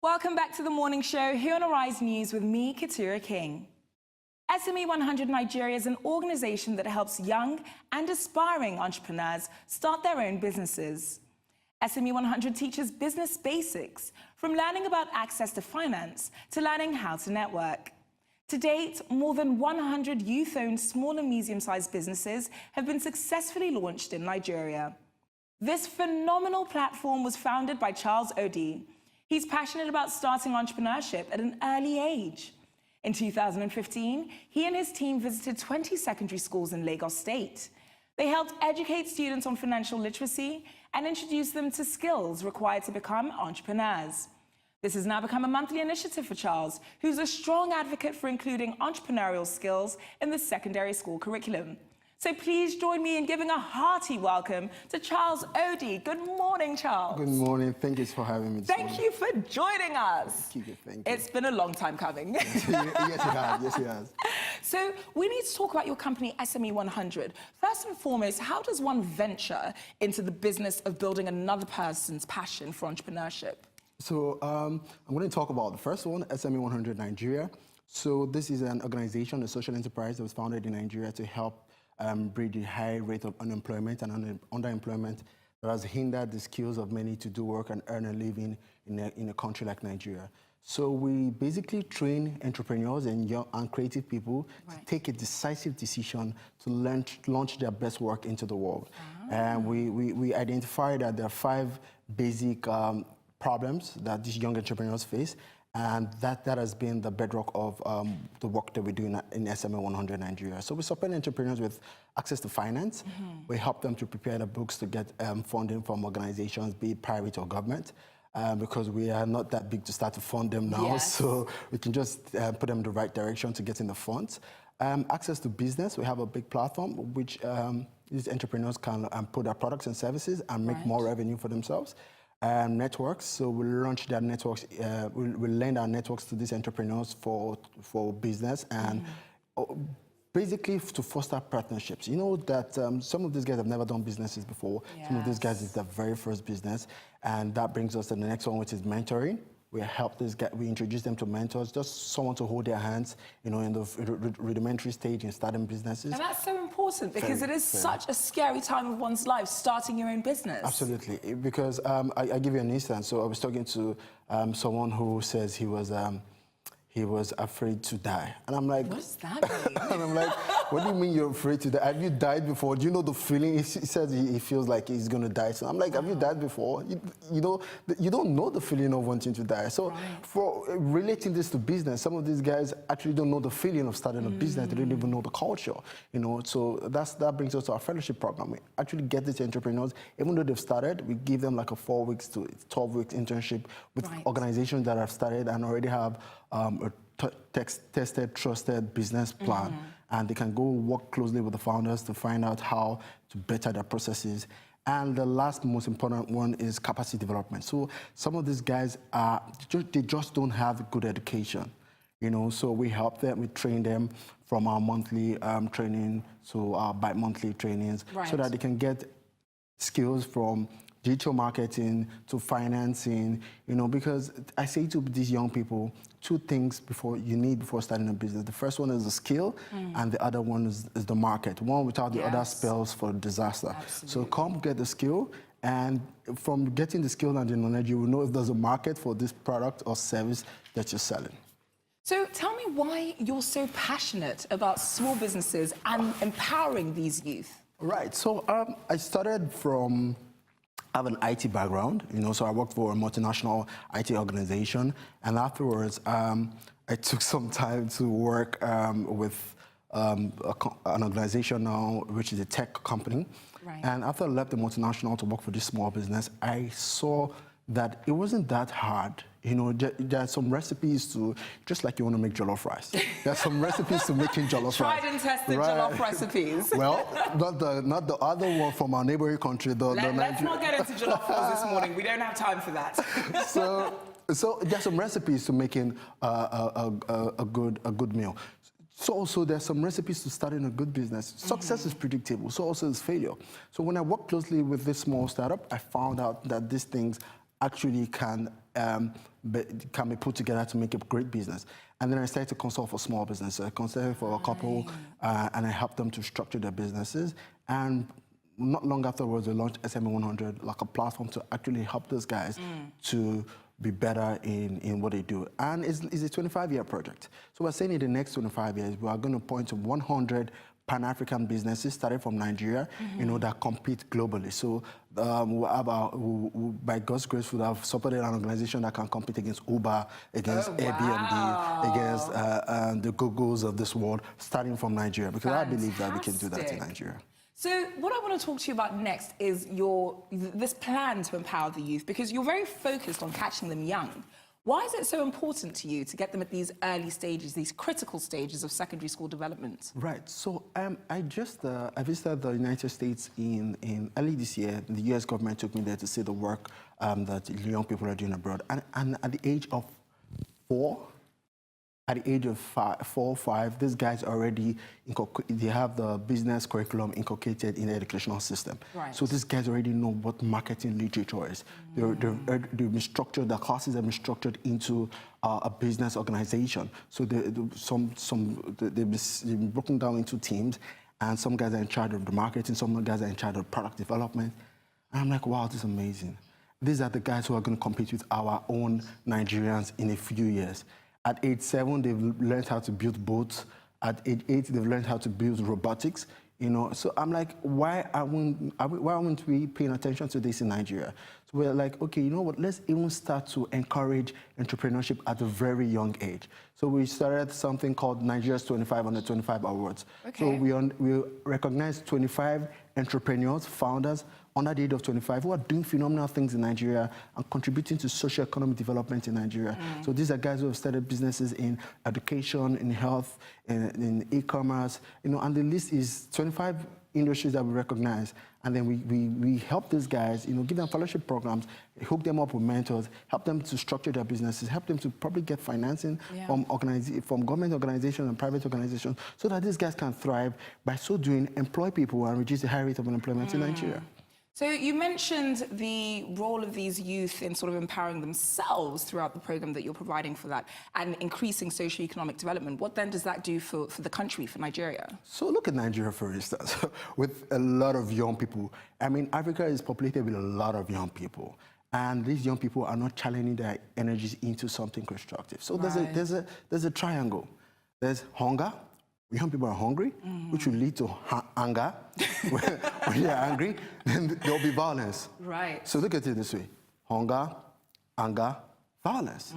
Welcome back to the morning show here on Arise News with me, Katura King. SME 100 Nigeria is an organization that helps young and aspiring entrepreneurs start their own businesses. SME 100 teaches business basics, from learning about access to finance to learning how to network. To date, more than 100 youth-owned small and medium-sized businesses have been successfully launched in Nigeria. This phenomenal platform was founded by Charles Odii. He's passionate about starting entrepreneurship at an early age. In 2015, he and his team visited 20 secondary schools in Lagos State. They helped educate students on financial literacy and introduce them to skills required to become entrepreneurs. This has now become a monthly initiative for Charles, who's a strong advocate for including entrepreneurial skills in the secondary school curriculum. So please join me in giving a hearty welcome to Charles Odii. Good morning, Charles. Good morning. Thank you for having me. Thank you for joining us. Thank you. It's been a long time coming. Yes, it has. Yes, it has. So we need to talk about your company, SME 100. First and foremost, how does one venture into the business of building another person's passion for entrepreneurship? So I'm going to talk about the first one, SME 100 Nigeria. So this is an organization, a social enterprise that was founded in Nigeria to help bridge the high rate of unemployment and underemployment that has hindered the skills of many to do work and earn a living in a country like Nigeria. So we basically train entrepreneurs and young and creative people to take a decisive decision to launch their best work into the world. And we identified that there are 5 basic problems that these young entrepreneurs face, and that has been the bedrock of the work that we do in SME 100 Nigeria. So we support entrepreneurs with access to finance. We help them to prepare the books to get funding from organizations, be it private or government, because we are not that big to start to fund them now. Yes. So we can just put them in the right direction to get in the funds. Access to business, we have a big platform which these entrepreneurs can put their products and services and make more revenue for themselves. Networks, so we launch their networks, we lend our networks to these entrepreneurs for business and basically to foster partnerships. You know that some of these guys have never done businesses before. Yes. Some of these guys is their very first business, and that brings us to the next one, which is mentoring. We help this guy, we introduce them to mentors, just someone to hold their hands, you know, in the rudimentary stage in starting businesses. And that's so important because it is such a scary time of one's life, starting your own business. Absolutely, because I give you an instance. So I was talking to someone who says he was afraid to die. And I'm like, what does that mean? And I'm like, what do you mean you're afraid to die? Have you died before? Do you know the feeling? He says he feels like he's going to die. So I'm like, have you died before? You don't know the feeling of wanting to die. So for relating this to business, some of these guys actually don't know the feeling of starting a business. They don't even know the culture, you know. So that brings us to our fellowship program. We actually get these entrepreneurs, even though they've started, we give them like a 4 weeks to 12 weeks internship with organizations that have started and already have a tested, trusted business plan, and they can go work closely with the founders to find out how to better their processes. And the last most important one is capacity development. So some of these guys they just don't have good education, you know. So we help them, we train them from our monthly training to our bi-monthly trainings, so that they can get skills from digital marketing to financing, you know, because I say to these young people, 2 things before starting a business. The first one is the skill, and the other one is the market. One without the other spells for disaster. Absolutely. So come get the skill, and from getting the skill and the knowledge, you will know if there's a market for this product or service that you're selling. So tell me why you're so passionate about small businesses and empowering these youth. Right, so I started from, I have an IT background, you know, so I worked for a multinational IT organization, and afterwards I took some time to work with an organization now, which is a tech company. And after I left the multinational to work for this small business, I saw that it wasn't that hard. You know, there are some recipes to, just like you want to make jollof rice. There are some recipes to making jollof rice. Tried and tested jollof recipes. Well, not the other one from our neighboring country. Let's not get into jollof this morning. We don't have time for that. So there are some recipes to making a good meal. So also there's some recipes to starting a good business. Success is predictable, so also is failure. So when I worked closely with this small startup, I found out that these things actually can can be put together to make a great business. And then I started to consult for small businesses. I consulted for a couple, and I helped them to structure their businesses. And not long afterwards, we launched SME 100, like a platform to actually help those guys to be better in what they do. And it's a 25-year project. So we're saying in the next 25 years, we are going to point to 100 Pan-African businesses started from Nigeria, that compete globally. So we'll have by God's grace, we'll have supported an organization that can compete against Uber, against Airbnb, against the Googles of this world, starting from Nigeria. Because I believe that we can do that in Nigeria. So what I want to talk to you about next is this plan to empower the youth, because you're very focused on catching them young. Why is it so important to you to get them at these early stages, these critical stages of secondary school development? Right. So I visited the United States in early this year. The U.S. government took me there to see the work that young people are doing abroad. And at the age of 4, at the age of 4 or 5, these guys already, they have the business curriculum inculcated in the educational system. Right. So these guys already know what marketing literature is. They've been structured, the classes have been structured into a business organization. So they've been broken down into teams, and some guys are in charge of the marketing, some guys are in charge of product development. And I'm like, wow, this is amazing. These are the guys who are going to compete with our own Nigerians in a few years. At age 7, they've learned how to build boats. At age 8, they've learned how to build robotics. So I'm like, why aren't we paying attention to this in Nigeria? So we're like, okay, you know what? Let's even start to encourage entrepreneurship at a very young age. So we started something called Nigeria's 25 Under 25 Awards. Okay. So we recognize 25 entrepreneurs, founders, under the age of 25 who are doing phenomenal things in Nigeria and contributing to socio-economic development in Nigeria. So these are guys who have started businesses in education, in health, in e-commerce, and the list is 25 industries that we recognize. And then we help these guys, give them fellowship programs, hook them up with mentors, help them to structure their businesses, help them to probably get financing from government organizations and private organizations so that these guys can thrive. By so doing, employ people and reduce the high rate of unemployment in Nigeria. So you mentioned the role of these youth in sort of empowering themselves throughout the program that you're providing for that and increasing socioeconomic development. What then does that do for the country, for Nigeria? So look at Nigeria, for instance, with a lot of young people. I mean, Africa is populated with a lot of young people. And these young people are not channeling their energies into something constructive. So there's a triangle. There's hunger. Young people are hungry, which will lead to anger. When you're angry, then there'll be violence. Right. So look at it this way: hunger, anger, violence.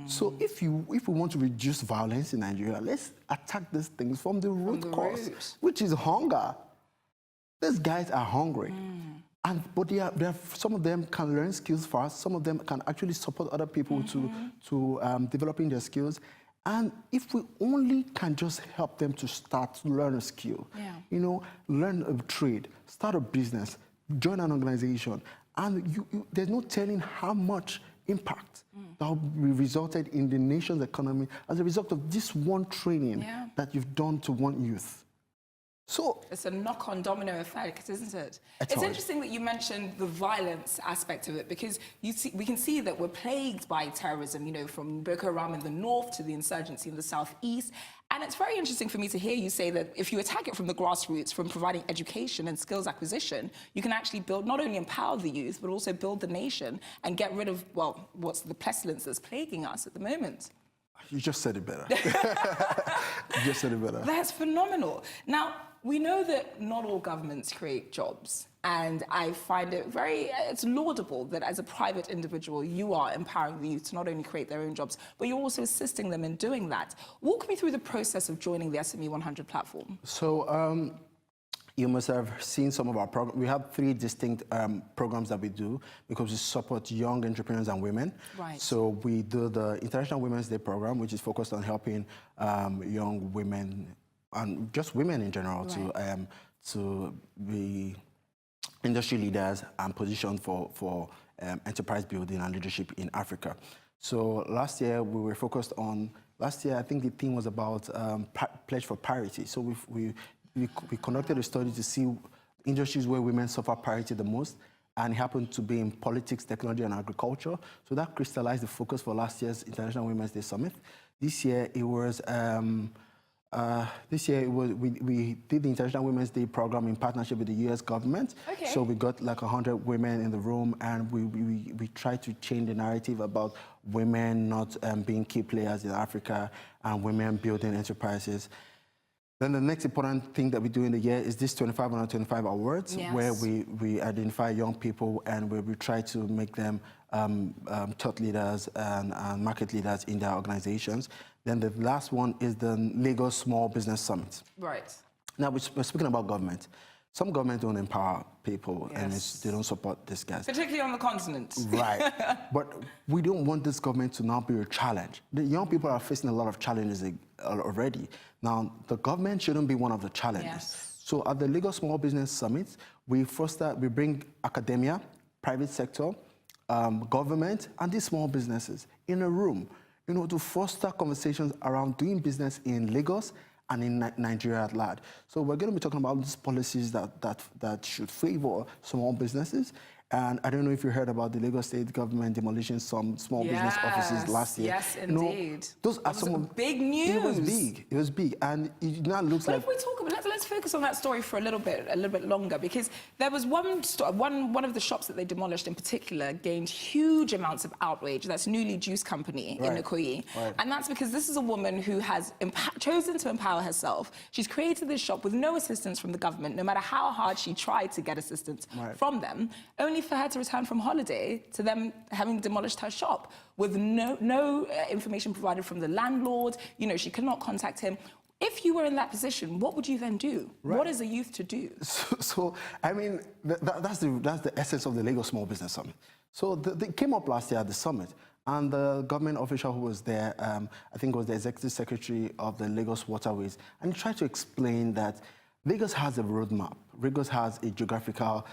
So if we want to reduce violence in Nigeria, let's attack these things from the root cause, which is hunger. These guys are hungry. But some of them can learn skills fast. Some of them can actually support other people to developing their skills. And if we only can just help them to start to learn a skill, learn a trade, start a business, join an organization, and there's no telling how much impact that will be resulted in the nation's economy as a result of this one training that you've done to one youth. So it's a knock-on domino effect, isn't it? It's interesting that you mentioned the violence aspect of it, because we can see that we're plagued by terrorism, from Boko Haram in the north to the insurgency in the southeast. And it's very interesting for me to hear you say that if you attack it from the grassroots, from providing education and skills acquisition, you can actually build, not only empower the youth, but also build the nation and get rid of, well, what's the pestilence that's plaguing us at the moment. You just said it better. You just said it better. That's phenomenal. Now, we know that not all governments create jobs, and I find it it's laudable that as a private individual, you are empowering the youth to not only create their own jobs, but you're also assisting them in doing that. Walk me through the process of joining the SME 100 platform. So, you must have seen some of our programs. We have 3 distinct programs that we do because we support young entrepreneurs and women. Right. So we do the International Women's Day program, which is focused on helping young women and just women in general to be industry leaders and positioned for enterprise building and leadership in Africa. So last year we were focused on. Last year I think the theme was about pledge for parity. So we conducted a study to see industries where women suffer parity the most, and it happened to be in politics, technology, and agriculture. So that crystallized the focus for last year's International Women's Day Summit. This year, it was we did the International Women's Day program in partnership with the U.S. government. Okay. So we got like 100 women in the room, and we tried to change the narrative about women not being key players in Africa and women building enterprises. Then the next important thing that we do in the year is this 25 under 25 awards, yes. where we identify young people and where we try to make them thought leaders and market leaders in their organizations. Then the last one is the Lagos Small Business Summit. Right. Now, we're speaking about government. Some government don't empower people, yes. and they don't support these guys. Particularly on the continent. Right. But we don't want this government to now be a challenge. The young people are facing a lot of challenges already. Now, the government shouldn't be one of the challenges. Yes. So at the Lagos Small Business Summit, we bring academia, private sector, government, and these small businesses in a room, to foster conversations around doing business in Lagos and in Nigeria at large. So we're going to be talking about these policies that should favor small businesses. And I don't know if you heard about the Lagos State government demolishing some small business offices last year. Yes, indeed. Those are some big news. It was big. It was big, and it now looks like. If we talk about, let's focus on that story for a little bit longer, because there was one of the shops that they demolished in particular gained huge amounts of outrage. That's Newly Juice Company in Odii, and that's because this is a woman who has chosen to empower herself. She's created this shop with no assistance from the government, no matter how hard she tried to get assistance from them, only for her to return from holiday to them having demolished her shop with no information provided from the landlord. She could not contact him. If you were in that position, what would you then do? Right. What is a youth to do? So I mean, that's the essence of the Lagos Small Business Summit. So they came up last year at the summit, and the government official who was there, I think was the executive secretary of the Lagos Waterways, and he tried to explain that Lagos has a roadmap. Lagos has a geographical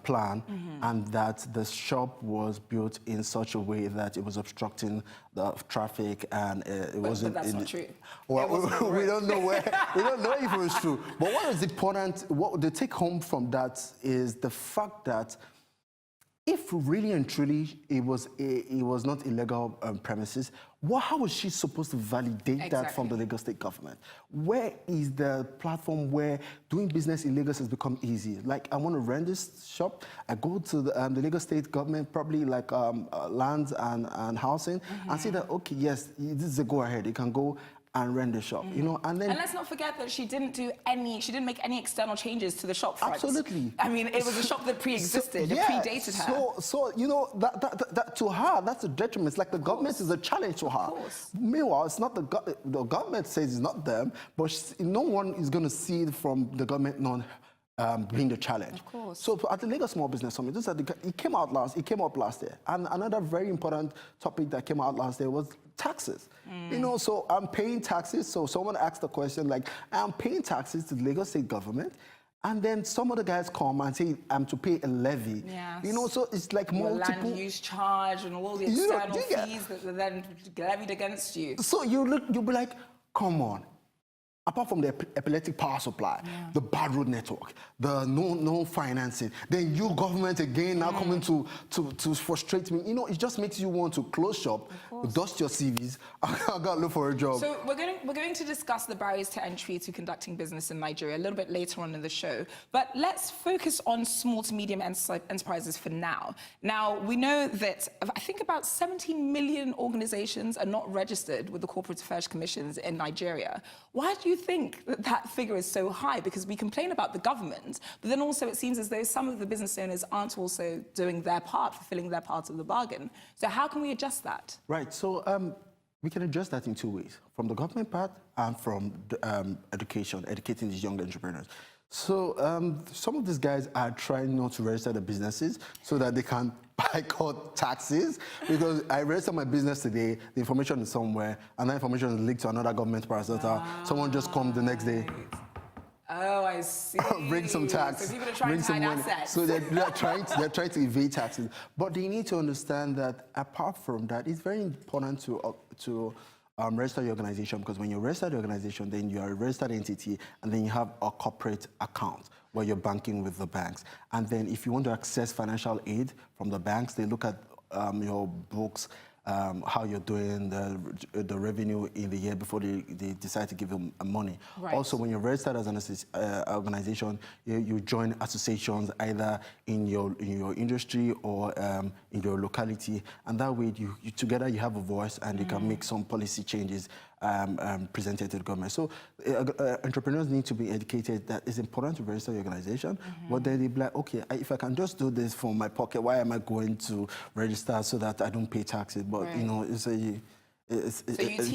plan, and that the shop was built in such a way that it was obstructing the traffic, and it wasn't. But that's not true. Well, we don't know where. We don't know if it was true. But what is important? What the take home from that is the fact that if really and truly it was not illegal premises, how was she supposed to validate that from the Lagos State government? Where is the platform where doing business in Lagos has become easy? Like, I want to rent this shop, I go to the Lagos State government, probably like lands and housing, and say that, okay, yes, this is a go-ahead, you can go and rent the shop, and then... And let's not forget that she didn't make any external changes to the shop front. Absolutely. I mean, it was a shop that pre-existed, it predated her. So that to her, that's a detriment. It's like the government is a challenge to her. Of course. Meanwhile, it's not the government says it's not them, but no one is going to see it from the government being the challenge. Of course. So at the Lagos Small Business Summit, it came up last year. And another very important topic that came out last year was taxes. So I'm paying taxes. So someone asked the question like, I'm paying taxes to the Lagos State government, and then some of the guys come and say I'm to pay a levy. Yes. So it's like multiple land use charge and all the external fees that are then levied against you. So you'll be like, come on. Apart from the epileptic power supply, the bad road network, the no financing, then you government again now coming to frustrate me. It just makes you want to close shop, dust your CVs, I gotta look for a job. So we're going to discuss the barriers to entry to conducting business in Nigeria a little bit later on in the show. But let's focus on small to medium enterprises for now. Now, we know that I think about 17 million organizations are not registered with the Corporate Affairs Commissions in Nigeria. Why do you think that figure is so high? Because we complain about the government, but then also it seems as though some of the business owners aren't also doing their part, fulfilling their part of the bargain. So how can we adjust that? Right. So we can adjust that in two ways: from the government part and from educating these young entrepreneurs. So some of these guys are trying not to register their businesses so that they can boycott taxes, because I registered my business today, the information is somewhere, and that information is linked to another government parastatal. Someone just comes the next day. Oh, I see. Bring some tax. So people are trying to hide assets. So they're trying to evade taxes. But they need to understand that apart from that, it's very important to register your organization, because when you register the organization, then you are a registered entity, and then you have a corporate account where you're banking with the banks. And then if you want to access financial aid from the banks, they look at your books, how you're doing, the revenue in the year before they decide to give you money. Right. Also, when you're registered as an organization, you join associations either in your industry or in your locality, and that way you together you have a voice and you can make some policy changes presented to the government. So entrepreneurs need to be educated that it's important to register your organization, but then they be like, okay, if I can just do this from my pocket, why am I going to register so that I don't pay taxes? But you know, it's so you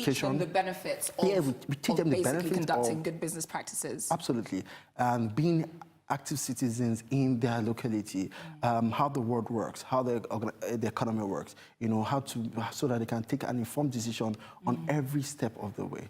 teach them the benefits of, we teach them the benefits conducting good business practices. Absolutely, and being active citizens in their locality, how the world works, how the economy works, you know, so that they can take an informed decision on every step of the way.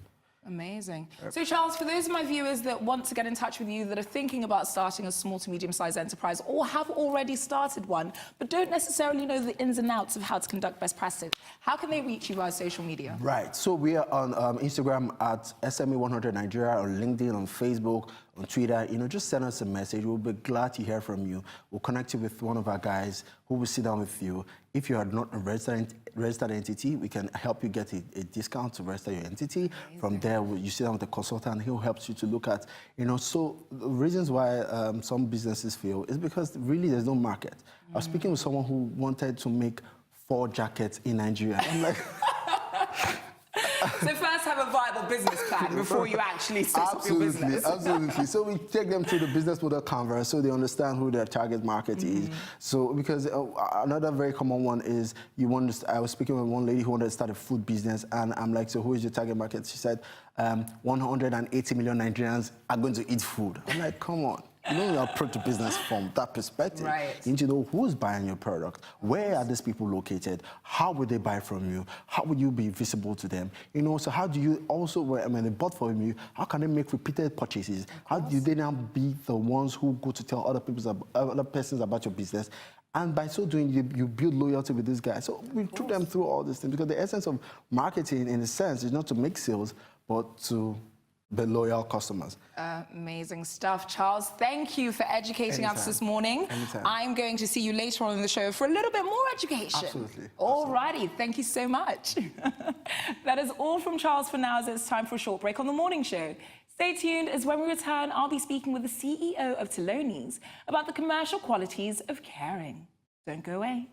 Amazing. So, Charles, for those of my viewers that want to get in touch with you, that are thinking about starting a small to medium-sized enterprise or have already started one, but don't necessarily know the ins and outs of how to conduct best practice, how can they reach you via social media? Right. So we are on Instagram at SME100 Nigeria, on LinkedIn, on Facebook, on Twitter. You know, just send us a message. We'll be glad to hear from you. We'll connect you with one of our guys who will sit down with you. If you are not a registered entity, we can help you get a discount to register your entity. Amazing. From there, you sit down with a consultant. He'll help you to look at, you know, so the reasons why some businesses fail is because really there's no market. I was speaking with someone who wanted to make 4 jackets in Nigeria. I'm like... So first have a viable business plan before you actually set up your business. Absolutely. So we take them through the business model canvas so they understand who their target market is. So because another very common one is I was speaking with one lady who wanted to start a food business, and I'm like, so who is your target market? She said, 180 million Nigerians are going to eat food. I'm like, come on. You know, you approach the business from that perspective. Right. You need to know who's buying your product, where are these people located, how would they buy from you, how would you be visible to them? You know, so how do you also, when they bought from you, how can they make repeated purchases? How do they now be the ones who go to tell other persons about your business? And by so doing, you build loyalty with these guys. So we took them through all these things, because the essence of marketing, in a sense, is not to make sales, but to be loyal customers. Amazing stuff. Charles, thank you for educating us this morning. Anytime. I'm going to see you later on in the show for a little bit more education. Absolutely. All righty. Thank you so much. That is all from Charles for now, as it's time for a short break on The Morning Show. Stay tuned, as when we return, I'll be speaking with the CEO of Tolonies about the commercial qualities of caring. Don't go away.